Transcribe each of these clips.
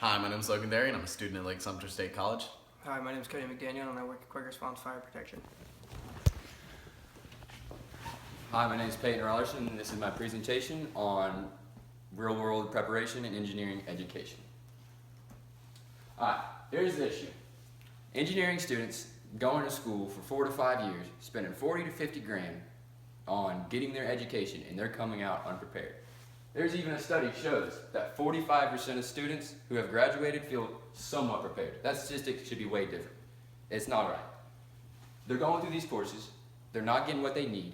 Hi, my name is Logan Derry, and I'm a student at Lake Sumter State College. Hi, my name is Cody McDaniel, and I work at Quakers Falls Fire Protection. Hi, my name is Peyton Rollerson, and this is my presentation on real-world preparation and engineering education. Alright, here's the issue. Engineering students going to school for 4 to 5 years, spending 40 to 50 grand on getting their education, and they're coming out unprepared. There's even a study shows that 45% of students who have graduated feel somewhat prepared. That statistic should be way different. It's not right. They're going through these courses, they're not getting what they need.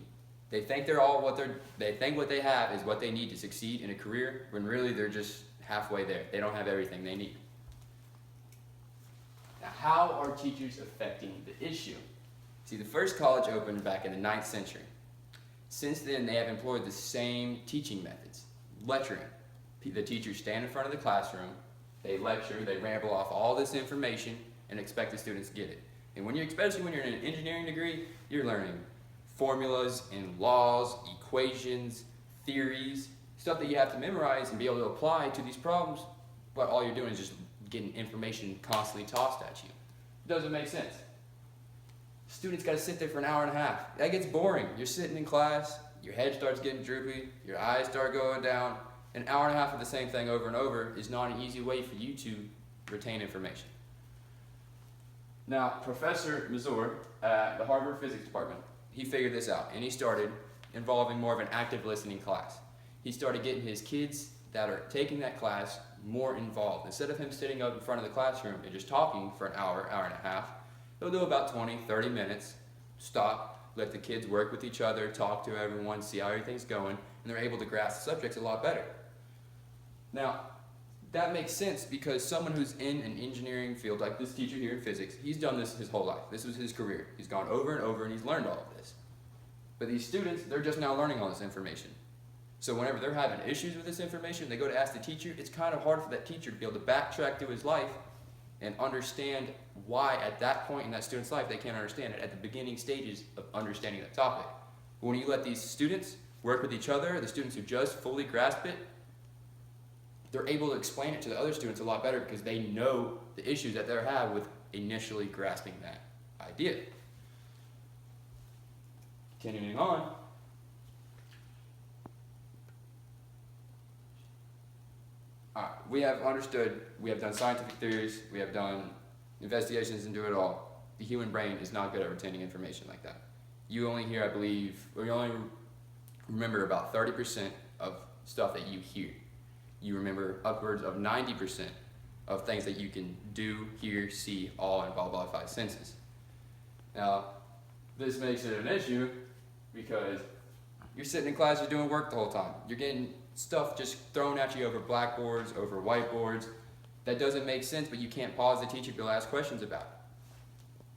They think they think what they have is what they need to succeed in a career, when really they're just halfway there. They don't have everything they need. Now, how are teachers affecting the issue? See, the first college opened back in the 9th century. Since then, they have employed the same teaching methods. Lecturing. The teachers stand in front of the classroom, they lecture, they ramble off all this information, and expect the students to get it. And especially when you're in an engineering degree, you're learning formulas and laws, equations, theories, stuff that you have to memorize and be able to apply to these problems, but all you're doing is just getting information constantly tossed at you. It doesn't make sense. Students got to sit there for an hour and a half. That gets boring. You're sitting in class, your head starts getting droopy, your eyes start going down. An hour and a half of the same thing over and over is not an easy way for you to retain information. Now, Professor Mazur at the Harvard Physics Department, he figured this out, and he started involving more of an active listening class. He started getting his kids that are taking that class more involved. Instead of him sitting up in front of the classroom and just talking for an hour, hour and a half, he'll do about 20, 30 minutes, stop, let the kids work with each other, talk to everyone, see how everything's going, and they're able to grasp the subjects a lot better. Now, that makes sense because someone who's in an engineering field, like this teacher here in physics, he's done this his whole life. This was his career. He's gone over and over and he's learned all of this. But these students, they're just now learning all this information. So whenever they're having issues with this information, they go to ask the teacher, it's kind of hard for that teacher to be able to backtrack through his life and understand why at that point in that student's life they can't understand it at the beginning stages of understanding that topic. But when you let these students work with each other, the students who just fully grasp it, they're able to explain it to the other students a lot better because they know the issues that they have with initially grasping that idea. Continuing on. We have understood, we have done scientific theories, we have done investigations into it all. The human brain is not good at retaining information like that. You only hear, I believe, or you only remember about 30% of stuff that you hear. You remember upwards of 90% of things that you can do, hear, see, all involve all 5 senses. Now, this makes it an issue because you're sitting in class, you're doing work the whole time. You're getting stuff just thrown at you over blackboards, over whiteboards. That doesn't make sense, but you can't pause the teacher to ask questions about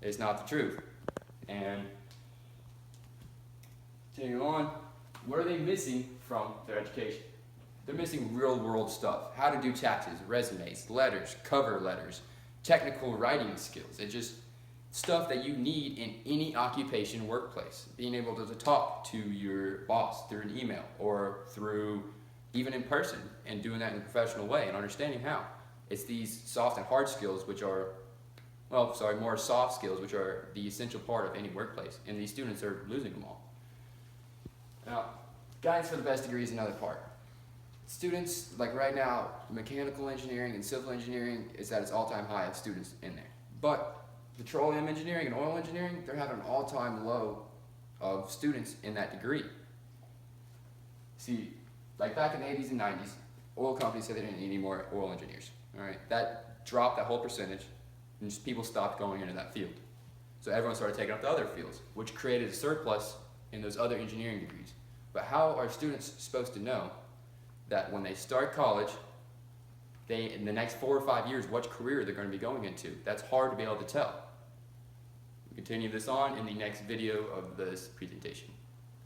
it. It's not the truth. And continuing on, what are they missing from their education? They're missing real-world stuff. How to do taxes, resumes, letters, cover letters, technical writing skills. It's just stuff that you need in any occupation workplace. Being able to talk to your boss through an email or through even in person and doing that in a professional way and understanding how. It's these soft and hard skills which are, more soft skills which are the essential part of any workplace. And these students are losing them all. Now, guidance for the best degree is another part. Students, like right now, mechanical engineering and civil engineering is at its all-time high of students in there. But petroleum engineering and oil engineering, they're having an all-time low of students in that degree. See, like back in the 80s and 90s, oil companies said they didn't need any more oil engineers. All right, that dropped that whole percentage, and just people stopped going into that field. So everyone started taking up the other fields, which created a surplus in those other engineering degrees. But how are students supposed to know that when they start college, in the next 4 or 5 years, what career they're going to be going into? That's hard to be able to tell. We'll continue this on in the next video of this presentation.